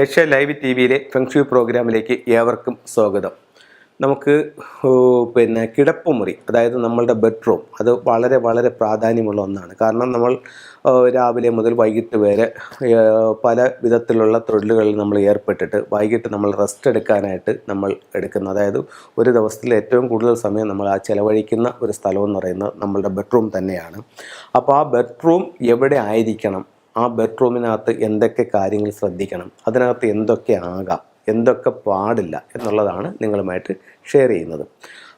Asia live T വിയിലെ feng shui പ്രോഗ്രാമിലേക്ക് ഏവർക്കും സ്വാഗതം. നമുക്ക് കിടപ്പുമുറി, അതായത് നമ്മളുടെ ബെഡ്റൂം, അത് വളരെ വളരെ പ്രാധാന്യമുള്ള ഒന്നാണ്. കാരണം നമ്മൾ രാവിലെ മുതൽ വൈകിട്ട് വരെ പല വിധത്തിലുള്ള തൊഴിലുകളിൽ നമ്മൾ ഏർപ്പെട്ടിട്ട് വൈകിട്ട് നമ്മൾ റെസ്റ്റ് എടുക്കാനായിട്ട് നമ്മൾ എടുക്കുന്നത്, അതായത് ഒരു ദിവസത്തിൽ ഏറ്റവും കൂടുതൽ സമയം നമ്മൾ ചിലവഴിക്കുന്ന ഒരു സ്ഥലമെന്ന് പറയുന്നത് നമ്മളുടെ ബെഡ്റൂം തന്നെയാണ്. അപ്പോൾ ആ ബെഡ്റൂം എവിടെ ആയിരിക്കണം, ആ ബെഡ്റൂമിനകത്ത് എന്തൊക്കെ കാര്യങ്ങൾ ശ്രദ്ധിക്കണം, അതിനകത്ത് എന്തൊക്കെ ആകാം, എന്തൊക്കെ പാടില്ല എന്നുള്ളതാണ് നിങ്ങളുമായിട്ട് ഷെയർ ചെയ്യുന്നത്.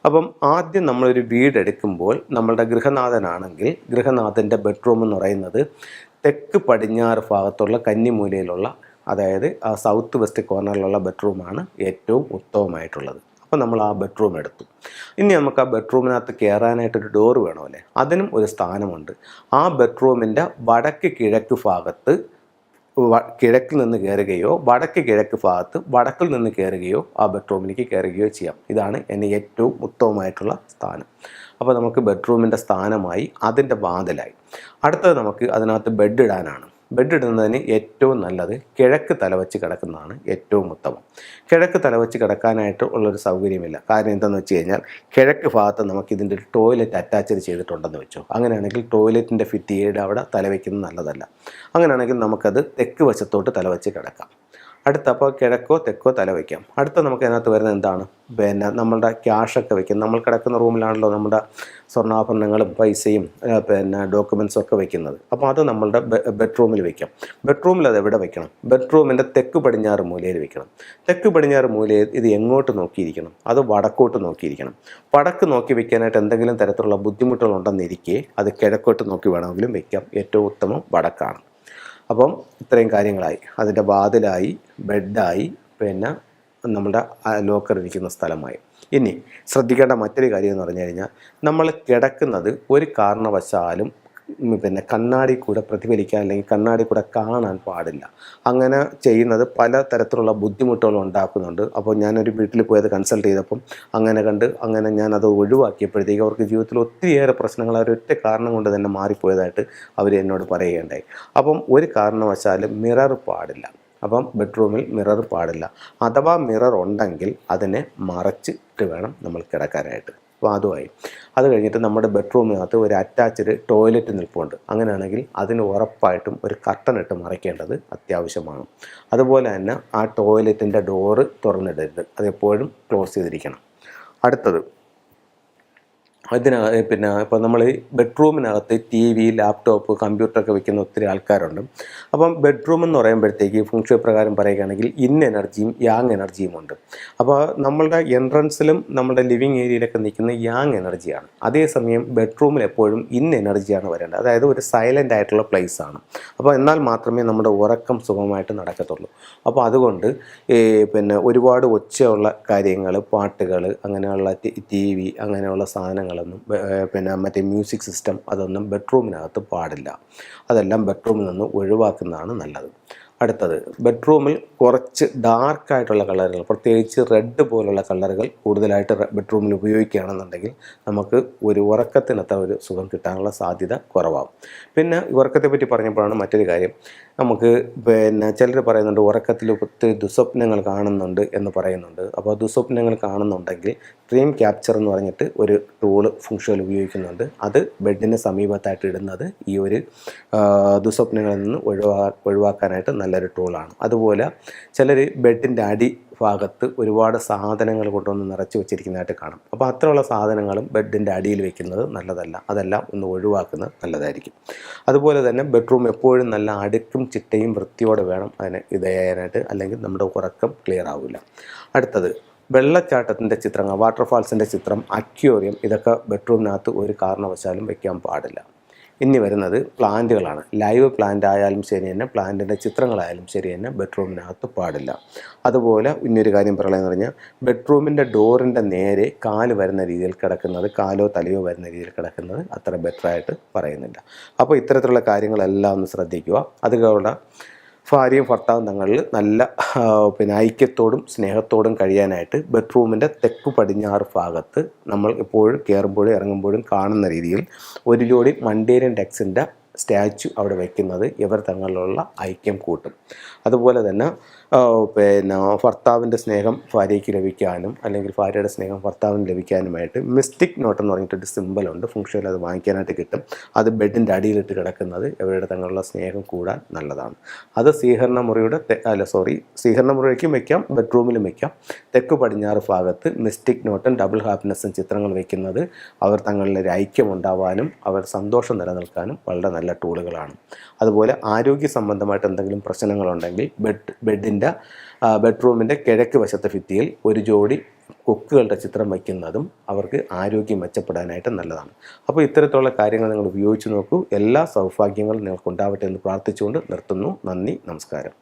അപ്പം ആദ്യം നമ്മളൊരു വീടെടുക്കുമ്പോൾ നമ്മളുടെ ഗൃഹനാഥനാണെങ്കിൽ ഗൃഹനാഥൻ്റെ ബെഡ്റൂം എന്ന് പറയുന്നത് തെക്ക് പടിഞ്ഞാറ് ഭാഗത്തുള്ള കന്നിമൂലയിലുള്ള, അതായത് ആ സൗത്ത് വെസ്റ്റ് കോർണറിലുള്ള ബെഡ്റൂമാണ് ഏറ്റവും ഉത്തമമായിട്ടുള്ളത്. അപ്പോൾ നമ്മൾ ആ ബെഡ്റൂം എടുത്തു. ഇനി നമുക്ക് ആ ബെഡ്റൂമിനകത്ത് കയറാനായിട്ടൊരു ഡോറ് വേണമല്ലേ, അതിനും ഒരു സ്ഥാനമുണ്ട്. ആ ബെഡ്റൂമിൻ്റെ വടക്ക് കിഴക്ക് ഭാഗത്ത് കിഴക്കിൽ നിന്ന് കയറുകയോ വടക്ക് കിഴക്ക് ഭാഗത്ത് വടക്കിൽ നിന്ന് കയറുകയോ ആ ബെഡ്റൂമിലേക്ക് കയറുകയോ ചെയ്യാം. ഇതാണ് എന്നെ ഏറ്റവും ഉത്തമമായിട്ടുള്ള സ്ഥാനം. അപ്പോൾ നമുക്ക് ബെഡ്റൂമിൻ്റെ സ്ഥാനമായി, അതിൻ്റെ വാതിലായി. അടുത്തത് നമുക്ക് അതിനകത്ത് ബെഡ് ഇടാനാണ്. ബെഡ് ഇടുന്നതിന് ഏറ്റവും നല്ലത് കിഴക്ക് തലവച്ച് കിടക്കുന്നതാണ് ഏറ്റവും ഉത്തമം. കിഴക്ക് തലവച്ച് കിടക്കാനായിട്ട് ഉള്ളൊരു സൗകര്യമില്ല. കാരണം എന്താണെന്ന് വെച്ച് കഴിഞ്ഞാൽ കിഴക്ക് ഭാഗത്ത് നമുക്കിതിൻ്റെ ഒരു ടോയ്ലറ്റ് അറ്റാച്ച് ചെയ്തിട്ടുണ്ടെന്ന് വെച്ചോ. അങ്ങനെയാണെങ്കിൽ ടോയ്ലറ്റിൻ്റെ ഭിത്തിയുടെ അവിടെ തലവയ്ക്കുന്നത് നല്ലതല്ല. അങ്ങനെയാണെങ്കിൽ നമുക്കത് തെക്ക് വശത്തോട്ട് തലവച്ച് കിടക്കാം. അപ്പോൾ കിഴക്കോ തെക്കോ തല വയ്ക്കാം. നമുക്ക് അതിനകത്ത് വരുന്നത് എന്താണ്, നമ്മളുടെ ക്യാഷൊക്കെ വയ്ക്കും. നമ്മൾ കിടക്കുന്ന റൂമിലാണല്ലോ നമ്മുടെ സ്വർണ്ണാഭരണങ്ങളും പൈസയും ഡോക്യുമെൻറ്റ്സും ഒക്കെ വയ്ക്കുന്നത്. അപ്പോൾ അത് നമ്മളുടെ ബെഡ്റൂമിൽ വയ്ക്കാം. ബെഡ്റൂമിൽ അത് എവിടെ വയ്ക്കണം? ബെഡ്റൂമിൻ്റെ തെക്ക് പടിഞ്ഞാറ് മൂലയിൽ വയ്ക്കണം. തെക്ക് പടിഞ്ഞാറ് മൂലയിൽ ഇത് എങ്ങോട്ട് നോക്കിയിരിക്കണം? അത് വടക്കോട്ട് നോക്കിയിരിക്കണം. വടക്ക് നോക്കി വയ്ക്കാനായിട്ട് എന്തെങ്കിലും തരത്തിലുള്ള ബുദ്ധിമുട്ടുകളുണ്ടെന്നിരിക്കെ അത് കിഴക്കോട്ട് നോക്കി വേണമെങ്കിലും വയ്ക്കാം. ഏറ്റവും ഉത്തമം വടക്കാണ്. അപ്പം ഇത്രയും കാര്യങ്ങളായി. അതിൻ്റെ വാതിലായി, ബെഡായി, നമ്മുടെ ലോക്കർ ഇരിക്കുന്ന സ്ഥലമായി. ഇനി ശ്രദ്ധിക്കേണ്ട മറ്റൊരു കാര്യം എന്ന് പറഞ്ഞു കഴിഞ്ഞാൽ, നമ്മൾ കിടക്കുന്നത് ഒരു കാരണവശാലും കണ്ണാടി കൂടെ പ്രതിഫലിക്കാൻ അല്ലെങ്കിൽ കണ്ണാടി കൂടെ കാണാൻ പാടില്ല. അങ്ങനെ ചെയ്യുന്നത് പല തരത്തിലുള്ള ബുദ്ധിമുട്ടുകൾ ഉണ്ടാക്കുന്നുണ്ട്. അപ്പോൾ ഞാനൊരു വീട്ടിൽ പോയത് കൺസൾട്ട് ചെയ്തപ്പം അങ്ങനെ ഞാനത് ഒഴിവാക്കിയപ്പോഴത്തേക്ക് അവർക്ക് ജീവിതത്തിൽ ഒത്തിരിയേറെ പ്രശ്നങ്ങൾ ഒരൊറ്റ കാരണം കൊണ്ട് തന്നെ മാറിപ്പോയതായിട്ട് അവർ എന്നോട് പറയുകയുണ്ടായി. അപ്പം ഒരു കാരണവശാലും മിറർ പാടില്ല. അപ്പം ബെഡ്റൂമിൽ മിറർ പാടില്ല. അഥവാ മിറർ ഉണ്ടെങ്കിൽ അതിനെ മറച്ചിട്ട് വേണം നമ്മൾ കിടക്കാനായിട്ട്. അപ്പോൾ അതുമായി. അത് കഴിഞ്ഞിട്ട് നമ്മുടെ ബെഡ്റൂമിനകത്ത് ഒരു അറ്റാച്ച്ഡ് ടോയ്ലറ്റ് നിൽപ്പുണ്ട്. അങ്ങനെയാണെങ്കിൽ അതിന് ഉറപ്പായിട്ടും ഒരു കർട്ടൻ ഇട്ട് മറയ്ക്കേണ്ടത് അത്യാവശ്യമാണ്. അതുപോലെ തന്നെ ആ ടോയ്ലറ്റിൻ്റെ ഡോറ് തുറന്നിടരുത്, അതെപ്പോഴും ക്ലോസ് ചെയ്തിരിക്കണം. അടുത്തത് ഇപ്പോൾ നമ്മൾ ബെഡ്റൂമിനകത്ത് TV, ലാപ്ടോപ്പ്, കമ്പ്യൂട്ടറൊക്കെ വയ്ക്കുന്ന ഒത്തിരി ആൾക്കാരുണ്ട്. അപ്പം ബെഡ്റൂം എന്ന് പറയുമ്പോഴത്തേക്ക് ഫെങ്ഷു പ്രകാരം പറയുകയാണെങ്കിൽ ഇൻ എനർജിയും യാങ് എനർജിയും ഉണ്ട്. അപ്പോൾ നമ്മളുടെ എൻട്രൻസിലും നമ്മുടെ ലിവിങ് ഏരിയയിലൊക്കെ നിൽക്കുന്ന യാങ് എനർജിയാണ്. അതേസമയം ബെഡ്റൂമിൽ എപ്പോഴും ഇൻ എനർജിയാണ് വരേണ്ടത്. അതായത് ഒരു സൈലൻ്റ് ആയിട്ടുള്ള പ്ലേസ് ആണ്. അപ്പോൾ എന്നാൽ മാത്രമേ നമ്മുടെ ഉറക്കം സുഖമായിട്ട് നടക്കത്തുള്ളൂ. അപ്പോൾ അതുകൊണ്ട് ഒരുപാട് ഒച്ചയുള്ള കാര്യങ്ങൾ, പാട്ടുകൾ, അങ്ങനെയുള്ള TV, അങ്ങനെയുള്ള സാധനങ്ങൾ മറ്റേ മ്യൂസിക് സിസ്റ്റം, അതൊന്നും ബെഡ്റൂമിനകത്ത് പാടില്ല. അതെല്ലാം ബെഡ്റൂമിൽ നിന്ന് ഒഴിവാക്കുന്നതാണ് നല്ലത്. അടുത്തത്, ബെഡ്റൂമിൽ കുറച്ച് ഡാർക്കായിട്ടുള്ള കളറുകൾ, പ്രത്യേകിച്ച് റെഡ് പോലുള്ള കളറുകൾ കൂടുതലായിട്ട് ബെഡ്റൂമിൽ ഉപയോഗിക്കുകയാണെന്നുണ്ടെങ്കിൽ നമുക്ക് ഒരു ഉറക്കത്തിനത്ര ഒരു സുഖം കിട്ടാനുള്ള സാധ്യത കുറവാകും. പിന്നെ ഉറക്കത്തെ പറ്റി പറഞ്ഞപ്പോഴാണ് മറ്റൊരു കാര്യം, നമുക്ക് ചിലർ പറയുന്നുണ്ട് ഉറക്കത്തിൽ ഒത്തിരി ദുസ്വപ്നങ്ങൾ കാണുന്നുണ്ട് എന്ന് പറയുന്നുണ്ട്. അപ്പോൾ ദുസ്വപ്നങ്ങൾ കാണുന്നുണ്ടെങ്കിൽ ഡ്രീം ക്യാപ്ചർ എന്ന് പറഞ്ഞിട്ട് ഒരു ടൂള് ഫെങ്ഷുവിൽ ഉപയോഗിക്കുന്നുണ്ട്. അത് ബെഡിന് സമീപത്തായിട്ട് ഇടുന്നത് ഈ ഒരു ദുസ്വപ്നങ്ങളിൽ നിന്ന് ഒഴിവാക്കാനായിട്ട് നല്ലൊരു ടൂളാണ്. അതുപോലെ ചിലർ ബെഡിൻ്റെ ഭാഗത്ത് ഒരുപാട് സാധനങ്ങൾ കൊണ്ടുവന്ന് നിറച്ച് വെച്ചിരിക്കുന്നതായിട്ട് കാണും. അപ്പോൾ അത്രയുള്ള സാധനങ്ങളും ബെഡിൻ്റെ അടിയിൽ വെക്കുന്നത് നല്ലതല്ല. അതെല്ലാം ഒന്ന് ഒഴിവാക്കുന്നത് നല്ലതായിരിക്കും. അതുപോലെ തന്നെ ബെഡ്റൂം എപ്പോഴും നല്ല അടുക്കും ചിട്ടയും വൃത്തിയോടെ വേണം അതിന് ഇത് ചെയ്യാനായിട്ട്, അല്ലെങ്കിൽ നമ്മുടെ ഉറക്കം ക്ലിയർ ആവില്ല. അടുത്തത്, വെള്ളച്ചാട്ടത്തിൻ്റെ ചിത്രങ്ങൾ, വാട്ടർഫാൾസിൻ്റെ ചിത്രം, അക്വേറിയം, ഇതൊക്കെ ബെഡ്റൂമിനകത്ത് ഒരു കാരണവശാലും വയ്ക്കാൻ പാടില്ല. ഇനി വരുന്നത് പ്ലാന്റുകളാണ്. ലൈവ് പ്ലാന്റ് ആയാലും ശരി തന്നെ, പ്ലാന്റിൻ്റെ ചിത്രങ്ങളായാലും ശരി തന്നെ ബെഡ്റൂമിനകത്ത് പാടില്ല. അതുപോലെ ഇന്നൊരു കാര്യം പറയുകയെന്ന് പറഞ്ഞാൽ, ബെഡ്റൂമിൻ്റെ ഡോറിൻ്റെ നേരെ കാല് വരുന്ന രീതിയിൽ കിടക്കുന്നത്, കാലോ തലയോ വരുന്ന രീതിയിൽ കിടക്കുന്നത് അത്ര ബെറ്ററായിട്ട് പറയുന്നില്ല. അപ്പോൾ ഇത്തരത്തിലുള്ള കാര്യങ്ങളെല്ലാം ഒന്ന് ശ്രദ്ധിക്കുക. അതുകൊണ്ട് ഭാര്യയും ഭർത്താവും തങ്ങളിൽ നല്ല ഐക്യത്തോടും സ്നേഹത്തോടും കഴിയാനായിട്ട് ബെഡ്റൂമിൻ്റെ തെക്ക് പടിഞ്ഞാറ് ഭാഗത്ത് നമ്മൾ എപ്പോഴും കയറുമ്പോഴും ഇറങ്ങുമ്പോഴും കാണുന്ന രീതിയിൽ ഒരു ജോഡി മണ്ടേരിയൻ ഡക്സിൻ്റെ സ്റ്റാച്ചു അവിടെ വയ്ക്കുന്നത് ഇവർ തങ്ങളിലുള്ള ഐക്യം കൂട്ടും. അതുപോലെ തന്നെ പിന്നെ ഭർത്താവിൻ്റെ സ്നേഹം ഭാര്യയ്ക്ക് ലഭിക്കാനും അല്ലെങ്കിൽ ഭാര്യയുടെ സ്നേഹം ഭർത്താവിന് ലഭിക്കാനുമായിട്ട് മിസ്റ്റിക് നോട്ട് എന്ന് പറഞ്ഞിട്ടൊരു സിമ്പലുണ്ട്. ഫംഗ്ഷനിൽ അത് വാങ്ങിക്കാനായിട്ട് കിട്ടും. അത് ബെഡിൻ്റെ അടിയിലിട്ട് കിടക്കുന്നത് ഇവരുടെ തങ്ങളുള്ള സ്നേഹം കൂടാൻ നല്ലതാണ്. അത് സ്വീകരണ മുറിയുടെ സ്വീകരണ മുറിക്കും വയ്ക്കാം, ബെഡ്റൂമിലും വയ്ക്കാം. തെക്ക് പടിഞ്ഞാറ് ഭാഗത്ത് മിസ്റ്റിക് നോട്ടും ഡബിൾ ഹാപ്പിനെസ്സും ചിത്രങ്ങൾ വയ്ക്കുന്നത് അവർ തങ്ങളിലൊരു ഐക്യം ഉണ്ടാവാനും അവർ സന്തോഷം നിലനിൽക്കാനും വളരെ നല്ല ടൂളുകളാണ്. അതുപോലെ ആരോഗ്യ സംബന്ധമായിട്ട് എന്തെങ്കിലും പ്രശ്നങ്ങളുണ്ടെങ്കിൽ ബെഡ്റൂമിൻ്റെ കിഴക്ക് വശത്തെ ഭിത്തിയിൽ ഒരു ജോഡി കൊക്കുകളുടെ ചിത്രം വയ്ക്കുന്നതും അവർക്ക് ആരോഗ്യം മെച്ചപ്പെടാനായിട്ട് നല്ലതാണ്. അപ്പോൾ ഇത്തരത്തിലുള്ള കാര്യങ്ങൾ നിങ്ങൾ ഉപയോഗിച്ച് നോക്കൂ. എല്ലാ സൗഭാഗ്യങ്ങളും നിങ്ങൾക്കുണ്ടാവട്ടെ എന്ന് പ്രാർത്ഥിച്ചുകൊണ്ട് നിർത്തുന്നു. നന്ദി, നമസ്കാരം.